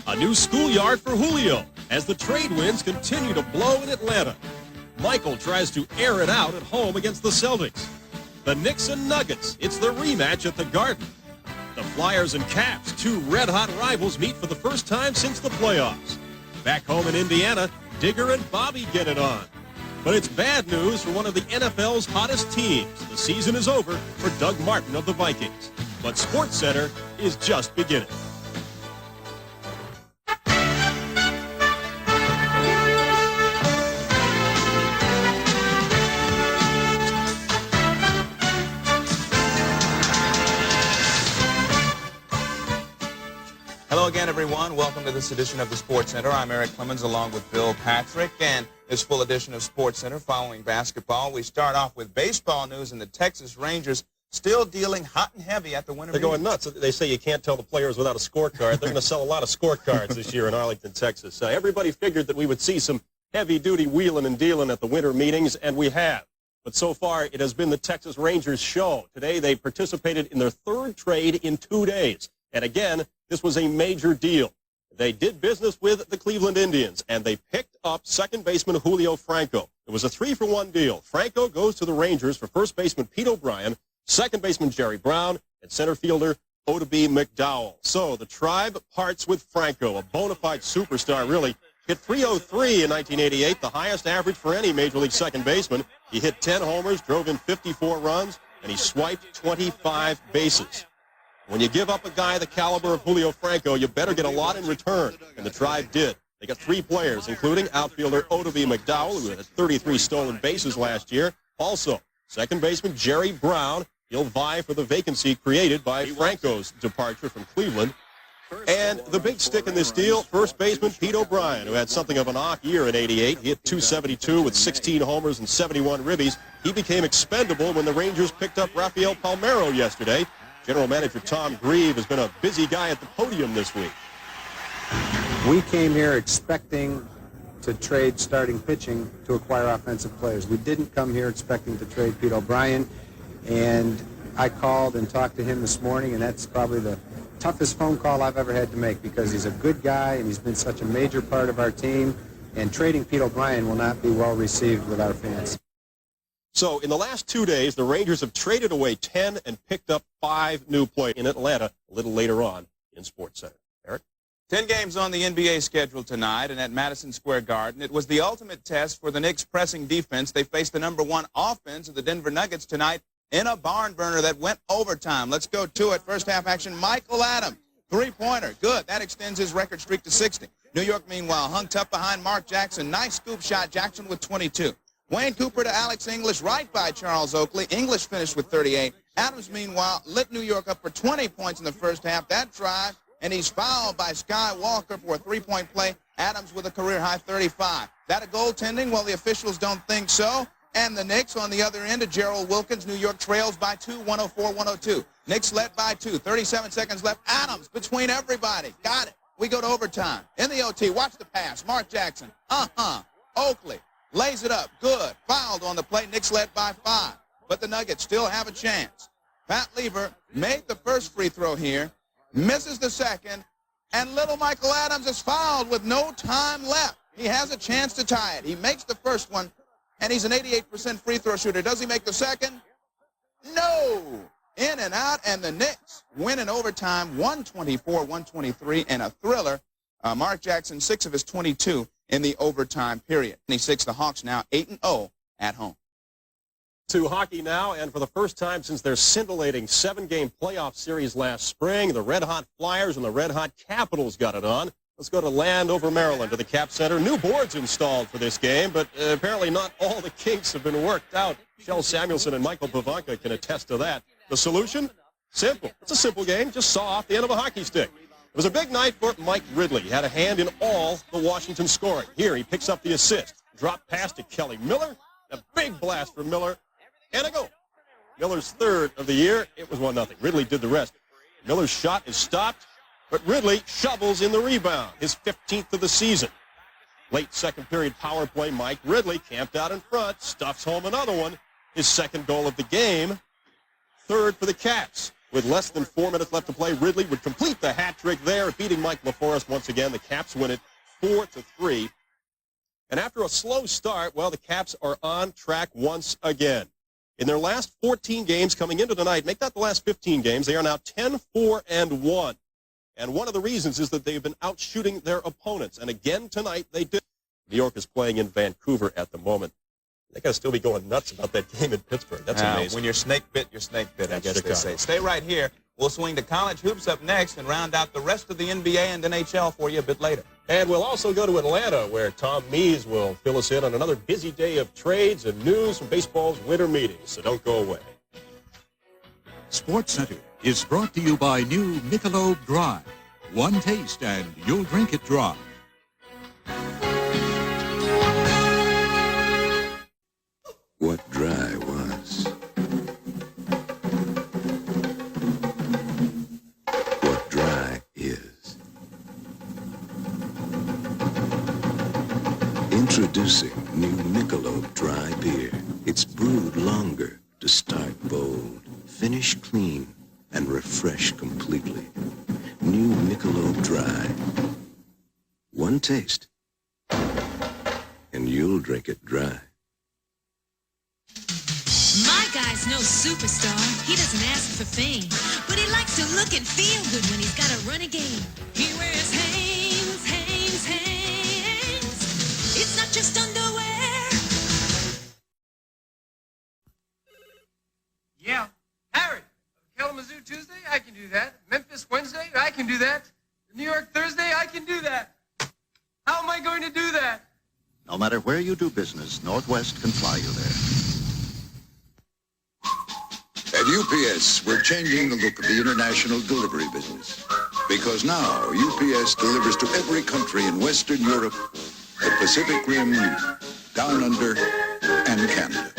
A new schoolyard for Julio as the trade winds continue to blow in Atlanta. Michael tries to air it out at home against the Celtics. The Knicks and Nuggets, it's the rematch at the Garden. The Flyers and Caps, two red-hot rivals, meet for the first time since the playoffs. Back home in Indiana, Digger and Bobby get it on. But it's bad news for one of the NFL's hottest teams. The season is over for Doug Martin of the Vikings. But SportsCenter is just beginning. Hello again, everyone. Welcome to this edition of the Sports Center. I'm Eric Clemens along with Bill Patrick, and this full edition of Sports Center following basketball. We start off with baseball news, and the Texas Rangers still dealing hot and heavy at the winter They're going nuts. They say you can't tell the players without a scorecard. They're going to sell a lot of scorecards this year in Arlington, Texas. Everybody figured that we would see some heavy-duty wheeling and dealing at the winter meetings, and we have. But so far, it has been the Texas Rangers show. Today, they participated in their third trade in 2 days. And again, this was a major deal. They did business with the Cleveland Indians, and they picked up second baseman Julio Franco. It was a 3-for-1 deal. Franco goes to the Rangers for first baseman Pete O'Brien, second baseman Jerry Brown, and center fielder Odabe McDowell. So the Tribe parts with Franco, a bona fide superstar, really. Hit .303 in 1988, the highest average for any Major League second baseman. He hit 10 homers, drove in 54 runs, and he swiped 25 bases. When you give up a guy the caliber of Julio Franco, you better get a lot in return, and the Tribe did. They got 3 players, including outfielder Odabe McDowell, who had 33 stolen bases last year. Also, second baseman Jerry Brown. He'll vie for the vacancy created by Franco's departure from Cleveland. And the big stick in this deal, first baseman Pete O'Brien, who had something of an off year in '88. He hit .272 with 16 homers and 71 ribbies. He became expendable when the Rangers picked up Rafael Palmeiro yesterday. General Manager Tom Grieve has been a busy guy at the podium this week. We came here expecting to trade starting pitching to acquire offensive players. We didn't come here expecting to trade Pete O'Brien, and I called and talked to him this morning, and that's probably the toughest phone call I've ever had to make because he's a good guy and he's been such a major part of our team, and trading Pete O'Brien will not be well received with our fans. So in the last 2 days, the Rangers have traded away 10 and picked up 5 new players in Atlanta a little later on in SportsCenter. Eric? 10 games on the NBA schedule tonight, and at Madison Square Garden. It was the ultimate test for the Knicks' pressing defense. They faced the #1 offense of the Denver Nuggets tonight in a barn burner that went overtime. Let's go to it. First half action, Michael Adams, three-pointer. Good. That extends his record streak to 60. New York, meanwhile, hung tough behind Mark Jackson. Nice scoop shot. Jackson with 22. Wayne Cooper to Alex English, right by Charles Oakley. English finished with 38. Adams, meanwhile, lit New York up for 20 points in the first half. That drive, and he's fouled by Sky Walker for a three-point play. Adams with a career-high 35. That a goaltending? Well, the officials don't think so. And the Knicks on the other end of Gerald Wilkins. New York trails by 2, 104-102. Knicks led by 2. 37 seconds left. Adams between everybody. Got it. We go to overtime. In the OT, watch the pass. Mark Jackson. Oakley. Lays it up. Good. Fouled on the play. Knicks led by 5. But the Nuggets still have a chance. Pat Lever made the first free throw here. Misses the second. And little Michael Adams is fouled with no time left. He has a chance to tie it. He makes the first one, and he's an 88% free throw shooter. Does he make the second? No. In and out, and the Knicks win in overtime, 124-123, and a thriller. Mark Jackson, 6 of his 22 in the overtime period. 26, the Hawks now 8-0 at home. To hockey now, and for the first time since their scintillating 7-game playoff series last spring, the red-hot Flyers and the red-hot Capitals got it on. Let's go to Landover, Maryland, to the Cap Center. New boards installed for this game, but apparently not all the kinks have been worked out. Shel Samuelson and Michael Pavanka can attest to that. The solution? Simple. It's a simple game. Just saw off the end of a hockey stick. It was a big night for Mike Ridley. He had a hand in all the Washington scoring. Here he picks up the assist. Drop pass to Kelly Miller. A big blast from Miller. And a goal. Miller's third of the year. It was 1-0. Ridley did the rest. Miller's shot is stopped, but Ridley shovels in the rebound. His 15th of the season. Late second period power play. Mike Ridley camped out in front. Stuffs home another one. His second goal of the game. Third for the Caps. With less than 4 minutes left to play, Ridley would complete the hat trick there, beating Mike LaForest once again. The Caps win it 4-3. And after a slow start, well, the Caps are on track once again. In their last 14 games coming into tonight, make that the last 15 games, they are now 10-4-1. And one of the reasons is that they've been outshooting their opponents. And again tonight, they did. New York is playing in Vancouver at the moment. They got to still be going nuts about that game in Pittsburgh. That's amazing. When you're snake bit, I guess they say. Stay right here. We'll swing to college hoops up next and round out the rest of the NBA and NHL for you a bit later. And we'll also go to Atlanta, where Tom Mees will fill us in on another busy day of trades and news from baseball's winter meetings. So don't go away. SportsCenter is brought to you by new Michelob Dry. One taste and you'll drink it dry. What dry was. What dry is. Introducing new Michelob Dry Beer. It's brewed longer to start bold, finish clean, and refresh completely. New Michelob Dry. One taste, and you'll drink it dry. My guy's no superstar. He doesn't ask for fame, but he likes to look and feel good when he's got to run a game. He wears Hanes. It's not just underwear. Yeah. Harry, Kalamazoo Tuesday, I can do that. Memphis Wednesday, I can do that. New York Thursday, I can do that. How am I going to do that? No matter where you do business, Northwest can fly you there. At UPS, we're changing the look of the international delivery business. Because now, UPS delivers to every country in Western Europe, the Pacific Rim, Down Under, and Canada.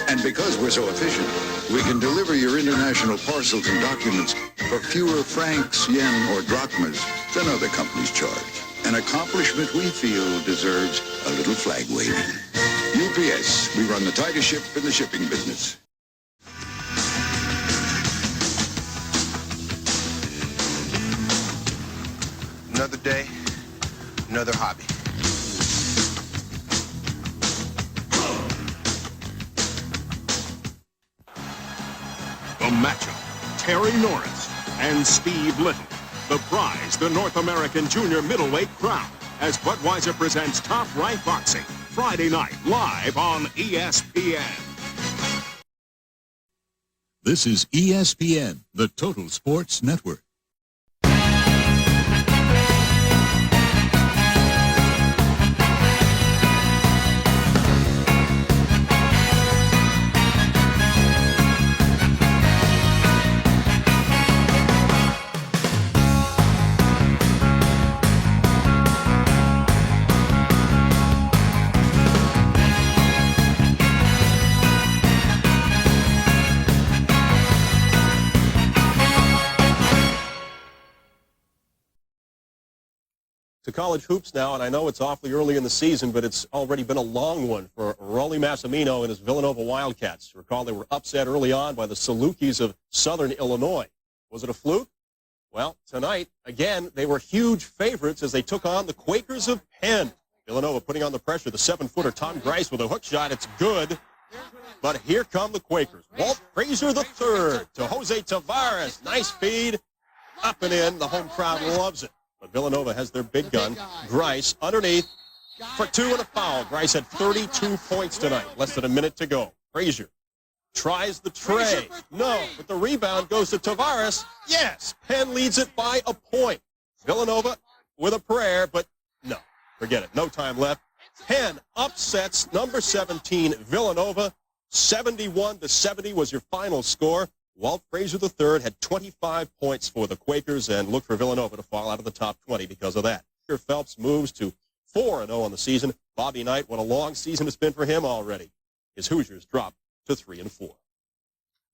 And because we're so efficient, we can deliver your international parcels and documents for fewer francs, yen, or drachmas than other companies charge. An accomplishment we feel deserves a little flag waving. UPS, we run the tightest ship in the shipping business. Another day, another hobby. The matchup, Terry Norris and Steve Little. The prize, the North American Junior Middleweight Crown, as Budweiser presents Top Rank Boxing, Friday night, live on ESPN. This is ESPN, the Total Sports Network. To college hoops now, and I know it's awfully early in the season, but it's already been a long one for Rolly Massimino and his Villanova Wildcats. Recall they were upset early on by the Salukis of Southern Illinois. Was it a fluke? Well, tonight, again, they were huge favorites as they took on the Quakers of Penn. Villanova putting on the pressure. The 7-footer Tom Grice with a hook shot. It's good. But here come the Quakers. Walt Frazier III to Jose Tavares. Nice feed. Up and in. The home crowd loves it. But Villanova has their big gun. Grice underneath for two and a foul. Grice had 32 points tonight. Less than a minute to go. Frazier tries the tray. No, but the rebound goes to Tavares. Yes, Penn leads it by a point. Villanova with a prayer, but no, forget it. No time left. Penn upsets number 17 Villanova. 71-70 was your final score. Walt Frazier III had 25 points for the Quakers and looked for Villanova to fall out of the top 20 because of that. Phelps moves to 4-0 on the season. Bobby Knight, what a long season it's been for him already. His Hoosiers dropped to 3-4.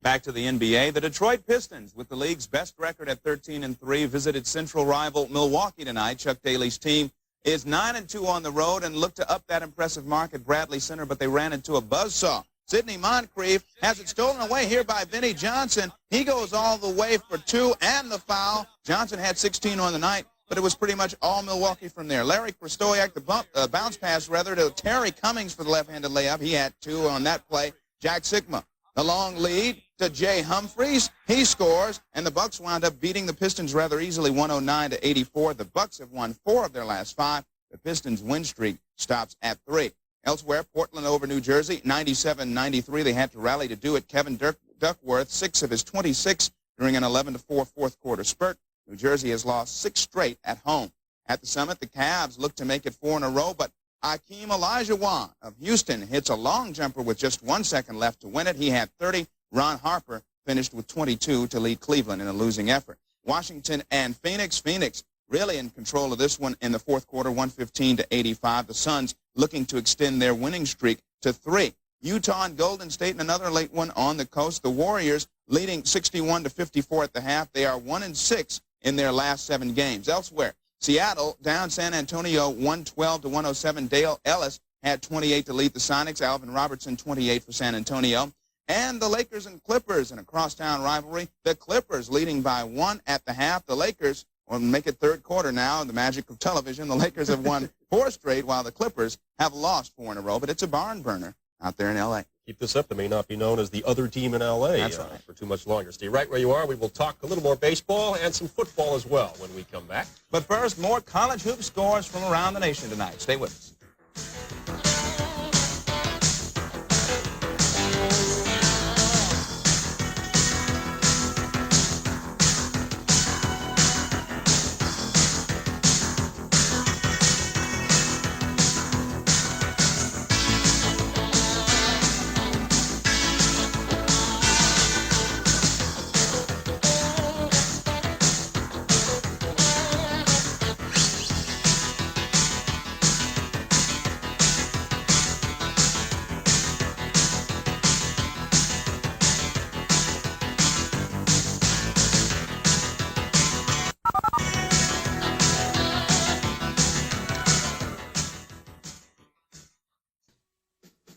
Back to the NBA, the Detroit Pistons, with the league's best record at 13-3, visited central rival Milwaukee tonight. Chuck Daly's team is 9-2 on the road and looked to up that impressive mark at Bradley Center, but they ran into a buzzsaw. Sidney Moncrief has it stolen away here by Vinnie Johnson. He goes all the way for 2 and the foul. Johnson had 16 on the night, but it was pretty much all Milwaukee from there. Larry Krastoyak, the bounce pass, to Terry Cummings for the left-handed layup. He had 2 on that play. Jack Sikma, the long lead to Jay Humphreys. He scores, and the Bucks wound up beating the Pistons rather easily, 109-84. The Bucks have won 4 of their last 5. The Pistons' win streak stops at 3. Elsewhere, Portland over New Jersey, 97-93. They had to rally to do it. Kevin Duckworth, 6 of his 26 during an 11-4 fourth-quarter spurt. New Jersey has lost 6 straight at home. At the Summit, the Cavs look to make it 4 in a row, but Hakeem Olajuwon of Houston hits a long jumper with just 1 second left to win it. He had 30. Ron Harper finished with 22 to lead Cleveland in a losing effort. Washington and Phoenix. Phoenix really in control of this one in the fourth quarter, 115-85. The Suns looking to extend their winning streak to 3. Utah and Golden State in another late one on the coast. The Warriors leading 61-54 at the half. They are 1-6 in their last 7 games. Elsewhere, Seattle down San Antonio 112-107. Dale Ellis had 28 to lead the Sonics. Alvin Robertson 28 for San Antonio. And the Lakers and Clippers in a crosstown rivalry. The Clippers leading by 1 at the half. The Lakers will make it third quarter now. The magic of television. The Lakers have won 4 straight while the Clippers have lost 4 in a row. But it's a barn burner out there in L.A. Keep this up. They may not be known as the other team in L.A. That's right. For too much longer. Stay right where you are. We will talk a little more baseball and some football as well when we come back. But first, more college hoop scores from around the nation tonight. Stay with us.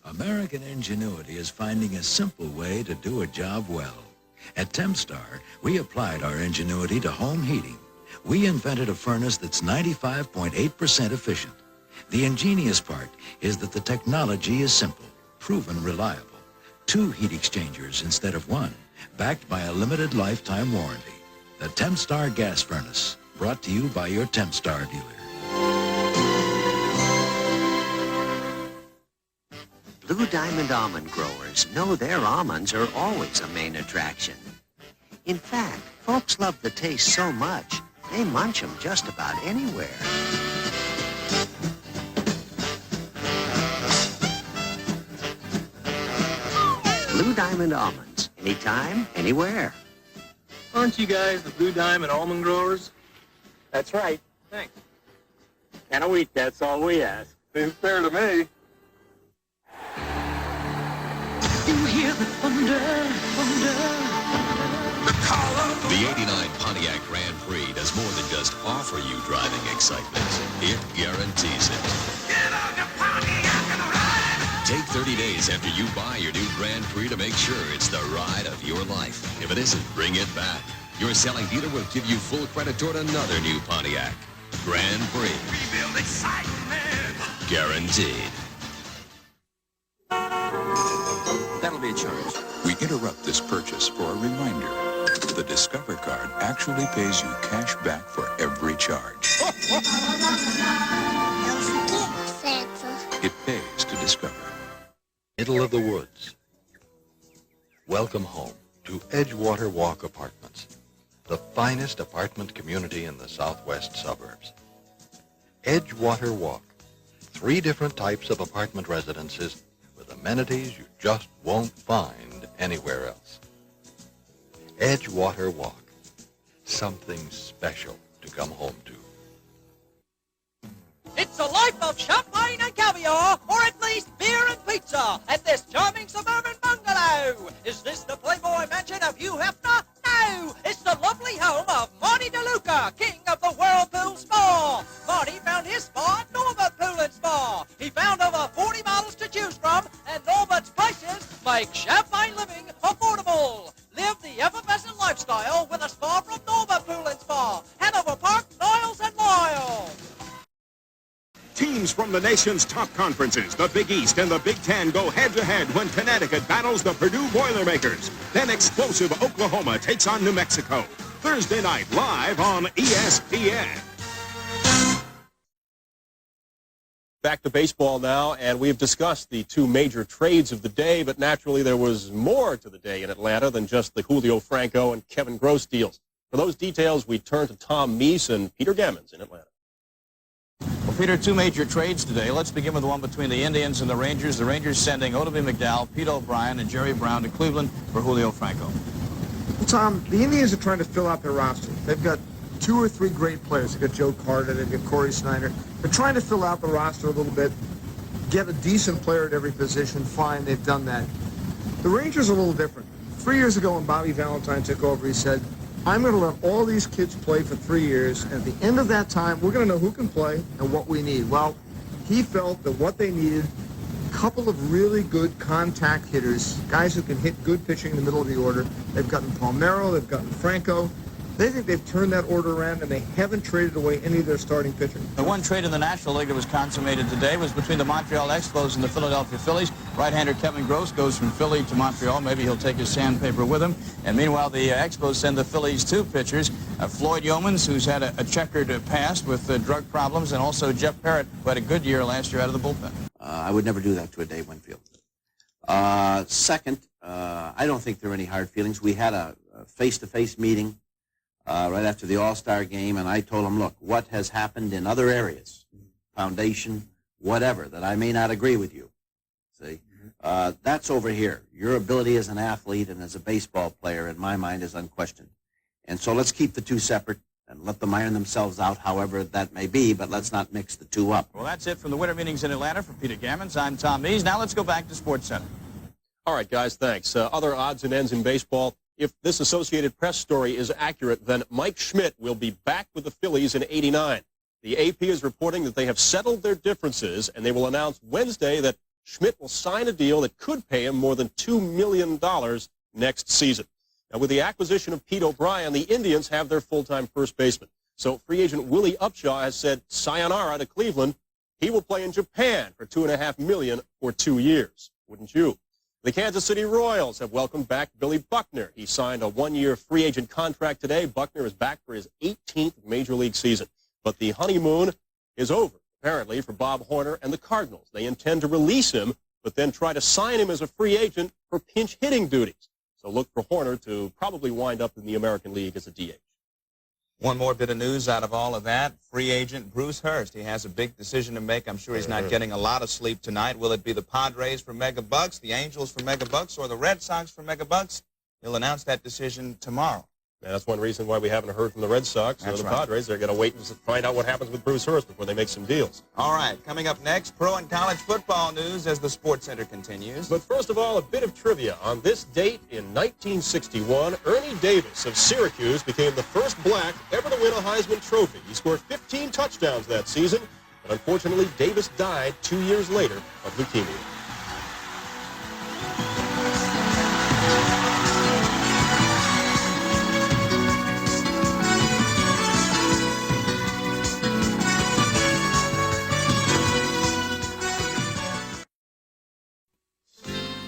American ingenuity is finding a simple way to do a job well. At Tempstar, we applied our ingenuity to home heating. We invented a furnace that's 95.8% efficient. The ingenious part is that the technology is simple, proven reliable. 2 heat exchangers instead of 1, backed by a limited lifetime warranty. The Tempstar gas furnace, brought to you by your Tempstar dealer. Blue Diamond almond growers know their almonds are always a main attraction. In fact, folks love the taste so much, they munch them just about anywhere. Blue Diamond almonds, anytime, anywhere. Aren't you guys the Blue Diamond almond growers? That's right. Thanks. And a week, that's all we ask. Seems fair to me. You hear the thunder, thunder. The 89 Pontiac Grand Prix does more than just offer you driving excitement. It guarantees it. Get on the Pontiac and ride! Take 30 days after you buy your new Grand Prix to make sure it's the ride of your life. If it isn't, bring it back. Your selling dealer will give you full credit toward another new Pontiac. Grand Prix. Rebuild excitement. Guaranteed. That'll be a charge. We interrupt this purchase for a reminder. The Discover card actually pays you cash back for every charge. Don't forget, Santa. It pays to Discover. Middle of the woods. Welcome home to Edgewater Walk Apartments, the finest apartment community in the southwest suburbs. Edgewater Walk, 3 different types of apartment residences with amenities you just won't find anywhere else. Edgewater Walk, something special to come home to. It's a life of champagne and caviar, or at least beer and pizza, at this charming suburban bungalow. Is this the Playboy mansion of Hugh Hefner? No, it's the lovely home of Marty DeLuca, king of the Whirlpool Spa. Marty found his spa at Norbert Pool and Spa. He found over 40 models to choose from, and Norbert's prices Teams from the nation's top conferences, the Big East and the Big Ten, go head-to-head when Connecticut battles the Purdue Boilermakers. Then explosive Oklahoma takes on New Mexico. Thursday night, live on ESPN. Back to baseball now, and we've discussed the two major trades of the day, but naturally there was more to the day in Atlanta than just the Julio Franco and Kevin Gross deals. For those details, we turn to Tom Meese and Peter Gammons in Atlanta. Well, Peter, two major trades today. Let's begin with the one between the Indians and the Rangers. The Rangers sending Oda B. McDowell, Pete O'Brien, and Jerry Brown to Cleveland for Julio Franco. Well, Tom, the Indians are trying to fill out their roster. They've got 2 or 3 great players. They've got Joe Carter, they've got Corey Snyder. They're trying to fill out the roster a little bit, get a decent player at every position. Fine, they've done that. The Rangers are a little different. 3 years ago when Bobby Valentine took over, he said, I'm going to let all these kids play for 3 years, and at the end of that time, we're going to know who can play and what we need. Well, he felt that what they needed, a couple of really good contact hitters, guys who can hit good pitching in the middle of the order. They've gotten Palmeiro, they've gotten Franco. They think they've turned that order around, and they haven't traded away any of their starting pitching. The one trade in the National League that was consummated today was between the Montreal Expos and the Philadelphia Phillies. Right-hander Kevin Gross goes from Philly to Montreal. Maybe he'll take his sandpaper with him. And meanwhile, the Expos send the Phillies 2 pitchers, Floyd Yeomans, who's had a checkered past with drug problems, and also Jeff Parrott, who had a good year last year out of the bullpen. I would never do that to a Dave Winfield. Second, I don't think there are any hard feelings. We had a face-to-face meeting right after the All-Star game, and I told him, look, what has happened in other areas, foundation, whatever, that I may not agree with you, see, that's over here. Your ability as an athlete and as a baseball player, in my mind, is unquestioned. And so let's keep the two separate and let them iron themselves out however that may be, but let's not mix the two up. Well, that's it from the winter meetings in Atlanta. For Peter Gammons, I'm Tom Meese. Now let's go back to SportsCenter. All right, guys, thanks. Other odds and ends in baseball. If this Associated Press story is accurate, then Mike Schmidt will be back with the Phillies in '89. The AP is reporting that they have settled their differences, and they will announce Wednesday that Schmidt will sign a deal that could pay him more than $2 million next season. Now, with the acquisition of Pete O'Brien, the Indians have their full-time first baseman. So free agent Willie Upshaw has said sayonara to Cleveland. He will play in Japan for $2.5 million for 2 years. Wouldn't you? The Kansas City Royals have welcomed back Billy Buckner. He signed a 1-year free agent contract today. Buckner is back for his 18th Major League season. But the honeymoon is over, apparently, for Bob Horner and the Cardinals. They intend to release him, but then try to sign him as a free agent for pinch hitting duties. So look for Horner to probably wind up in the American League as a DH. One more bit of news out of all of that. Free agent Bruce Hurst. He has a big decision to make. I'm sure he's not getting a lot of sleep tonight. Will it be the Padres for mega bucks, the Angels for mega bucks, or the Red Sox for mega bucks? He'll announce that decision tomorrow. And that's one reason why we haven't heard from the Red Sox or the Padres. They're going to wait and find out what happens with Bruce Hurst before they make some deals. All right, coming up next, pro and college football news as the SportsCenter continues. But first of all, a bit of trivia. On this date in 1961, Ernie Davis of Syracuse became the first black ever to win a Heisman Trophy. He scored 15 touchdowns that season, but unfortunately, Davis died 2 years later of leukemia.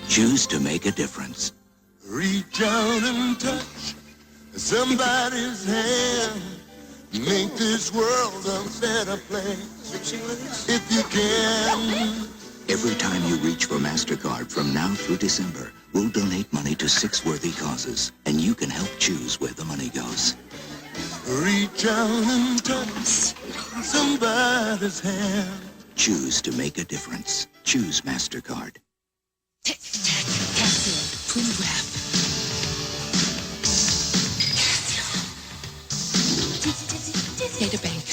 Choose to make a difference. Reach out and touch somebody's hand. Make this world a better place if you can. Every time you reach for MasterCard from now through December, we'll donate money to 6 worthy causes, and you can help choose where the money goes. Reach out and touch somebody's hand. Choose to make a difference. Choose MasterCard. Prove wrap. Data bank.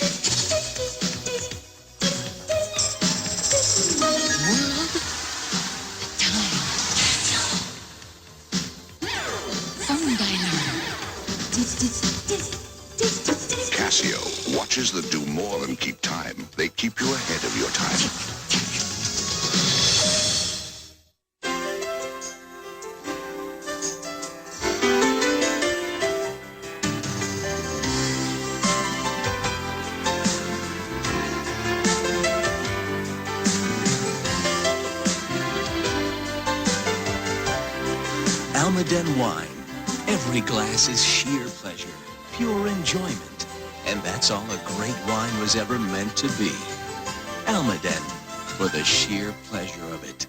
World. Time. Phone dialer. Casio, watches that do more than keep time. They keep you ahead of your time. Almaden wine. Every glass is sheer pleasure, pure enjoyment. And that's all a great wine was ever meant to be. Almaden, for the sheer pleasure of it.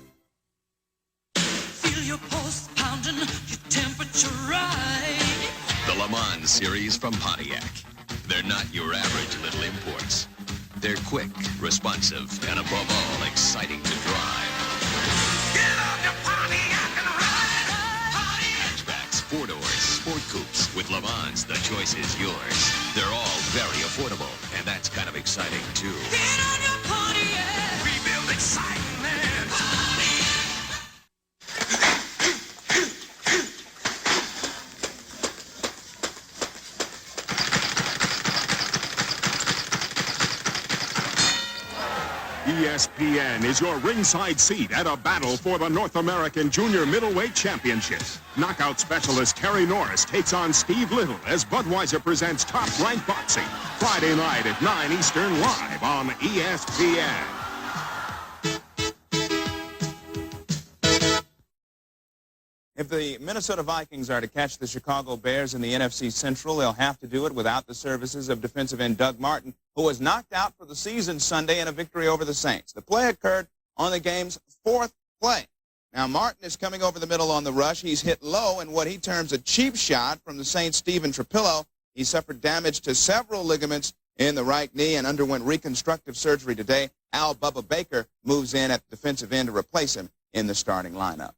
Feel your pulse pounding, your temperature rise. The Le Mans series from Pontiac. They're not your average little imports. They're quick, responsive, and above all, exciting to drive. Get on your Pontiac and ride. Hatchbacks, four-doors, sport coupes. With Le Mans, the choice is yours. They're all very affordable, and that's kind of exciting, too. Get on your Pontiac. We build excitement. ESPN is your ringside seat at a battle for the North American Junior Middleweight Championship. Knockout specialist Terry Norris takes on Steve Little as Budweiser presents Top Rank Boxing. Friday night at 9 Eastern, live on ESPN. If the Minnesota Vikings are to catch the Chicago Bears in the NFC Central, they'll have to do it without the services of defensive end Doug Martin, who was knocked out for the season Sunday in a victory over the Saints. The play occurred on the game's fourth play. Now, Martin is coming over the middle on the rush. He's hit low in what he terms a cheap shot from the Saints' Steven Trapillo. He suffered damage to several ligaments in the right knee and underwent reconstructive surgery today. Al Bubba Baker moves in at defensive end to replace him in the starting lineup.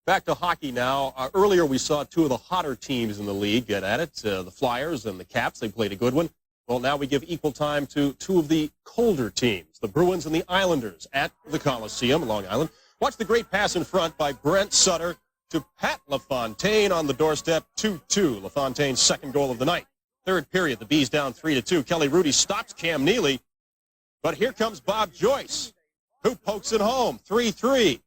Back to hockey now. Earlier we saw two of the hotter teams in the league get at it, the Flyers and the Caps. They played a good one. Well, now we give equal time to two of the colder teams, the Bruins and the Islanders at the Coliseum, Long Island. Watch the great pass in front by Brent Sutter to Pat LaFontaine on the doorstep, 2-2. LaFontaine's second goal of the night. Third period, the Bees down 3-2. Kelly Rudy stops Cam Neely, but here comes Bob Joyce, who pokes it home, 3-3.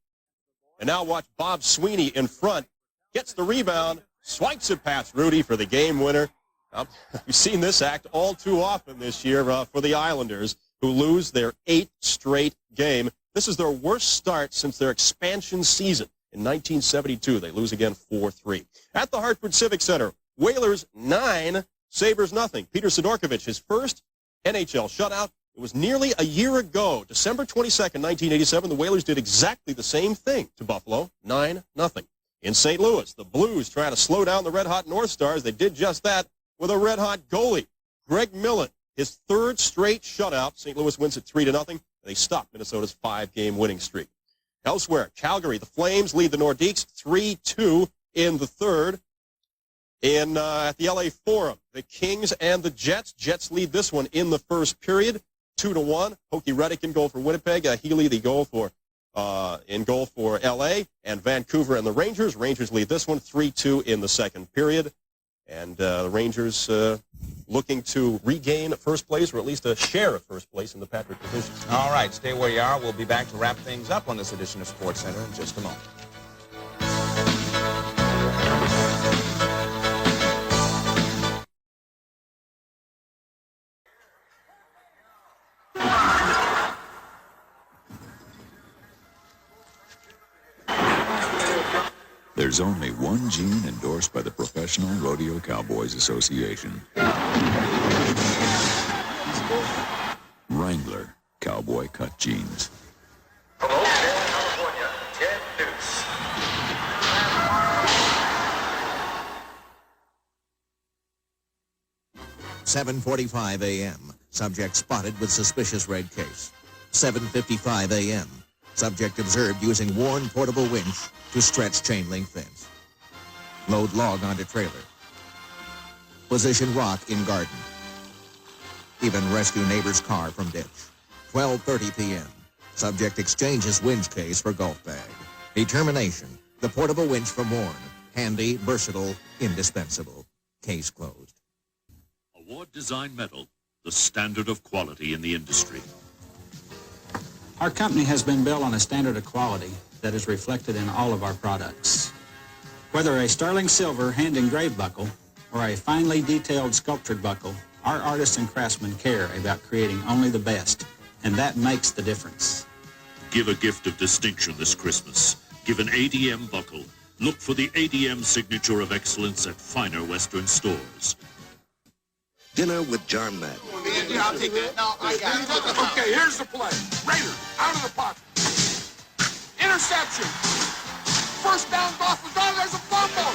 And now watch Bob Sweeney in front, gets the rebound, swipes it past Rudy for the game winner. We've seen this act all too often this year for the Islanders, who lose their 8th straight game. This is their worst start since their expansion season in 1972. They lose again 4-3. At the Hartford Civic Center, Whalers 9, Sabres nothing. Peter Sidorkovich, his first NHL shutout. It was nearly a year ago, December 22nd, 1987, the Whalers did exactly the same thing to Buffalo, 9-0. In St. Louis, the Blues try to slow down the red-hot North Stars. They did just that with a red-hot goalie, Greg Millen, his third straight shutout. St. Louis wins it 3-0. They stop Minnesota's 5-game winning streak. Elsewhere, Calgary, the Flames lead the Nordiques 3-2 in the third. At the LA Forum, the Kings and the Jets. Jets lead this one in the first period. 2-1. Hokie Reddick in goal for Winnipeg. Healy in goal for L.A. And Vancouver and the Rangers. Rangers lead this one 3-2 in the second period. And the Rangers looking to regain first place, or at least a share of first place in the Patrick division. All right, stay where you are. We'll be back to wrap things up on this edition of SportsCenter in just a moment. There's only one gene endorsed by the Professional Rodeo Cowboys Association. Wrangler Cowboy Cut Jeans. From Oakdale, California, Ted Deuce. "7:45 a.m. Subject spotted with suspicious red case. 7:55 a.m. Subject observed using worn portable winch to stretch chain link fence. Load log onto trailer. Position rock in garden. Even rescue neighbor's car from ditch. 12:30 p.m. Subject exchanges winch case for golf bag. Determination. The portable winch from Warren. Handy, versatile, indispensable. Case closed. Award Design Metal, the standard of quality in the industry. Our company has been built on a standard of quality that is reflected in all of our products. Whether a sterling silver hand-engraved buckle or a finely detailed sculptured buckle, our artists and craftsmen care about creating only the best, and that makes the difference. Give a gift of distinction this Christmas. Give an ADM buckle Look for the ADM signature of excellence at finer Western stores. Dinner with John Madden. Yeah, I'll take that. No, I got it. Okay, here's the play. Raiders, out of the pocket. Interception. First down off the dog. There's a fumble.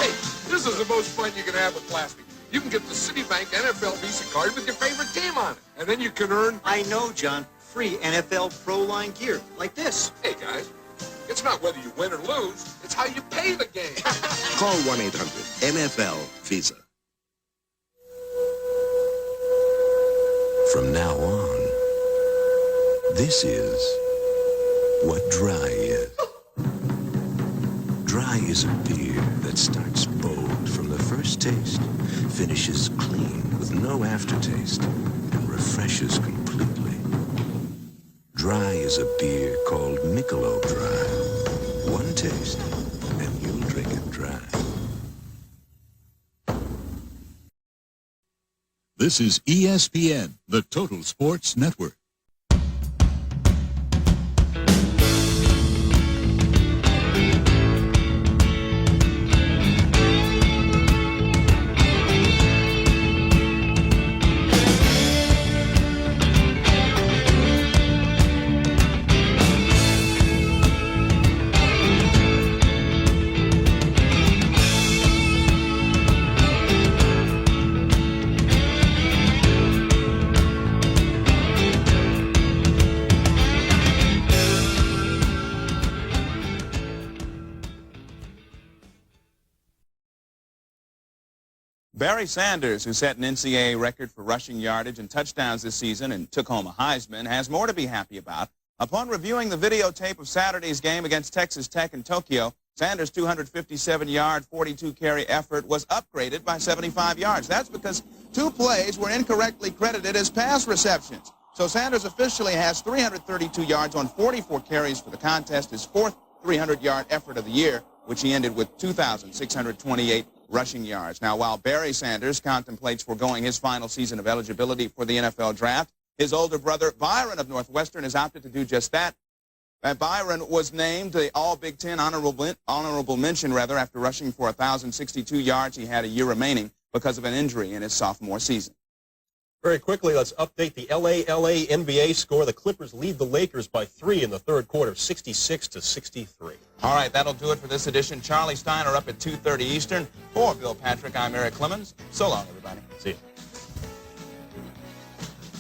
Hey, this is the most fun you can have with plastic. You can get the Citibank NFL Visa card with your favorite team on it. And then you can earn... I know, John. Free NFL Pro Line gear, like this. Hey, guys, it's not whether you win or lose. It's how you pay the game. Call 1-800-NFL Visa. From now on, this is what dry is. Dry is a beer that starts bold from the first taste, finishes clean with no aftertaste, and refreshes completely. Dry is a beer called Michelob Dry. One taste, and you'll drink it dry. This is ESPN, the Total Sports Network. Barry Sanders, who set an NCAA record for rushing yardage and touchdowns this season and took home a Heisman, has more to be happy about. Upon reviewing the videotape of Saturday's game against Texas Tech in Tokyo, Sanders' 257-yard, 42-carry effort was upgraded by 75 yards. That's because 2 plays were incorrectly credited as pass receptions. So Sanders officially has 332 yards on 44 carries for the contest, his 4th 300-yard effort of the year, which he ended with 2,628 rushing yards. Now, while Barry Sanders contemplates foregoing his final season of eligibility for the NFL draft, his older brother Byron of Northwestern has opted to do just that. Byron was named the All-Big Ten honorable mention after rushing for 1,062 yards. He had a year remaining because of an injury in his sophomore season. Very quickly, let's update the LA NBA score. The Clippers lead the Lakers by 3 in the third quarter, 66-63. All right, that'll do it for this edition. Charlie Steiner up at 2:30 Eastern. For Bill Patrick, I'm Eric Clemens. So long, everybody. See you.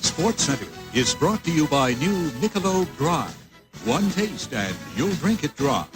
SportsCenter is brought to you by new Michelob Dry. One taste and you'll drink it dry.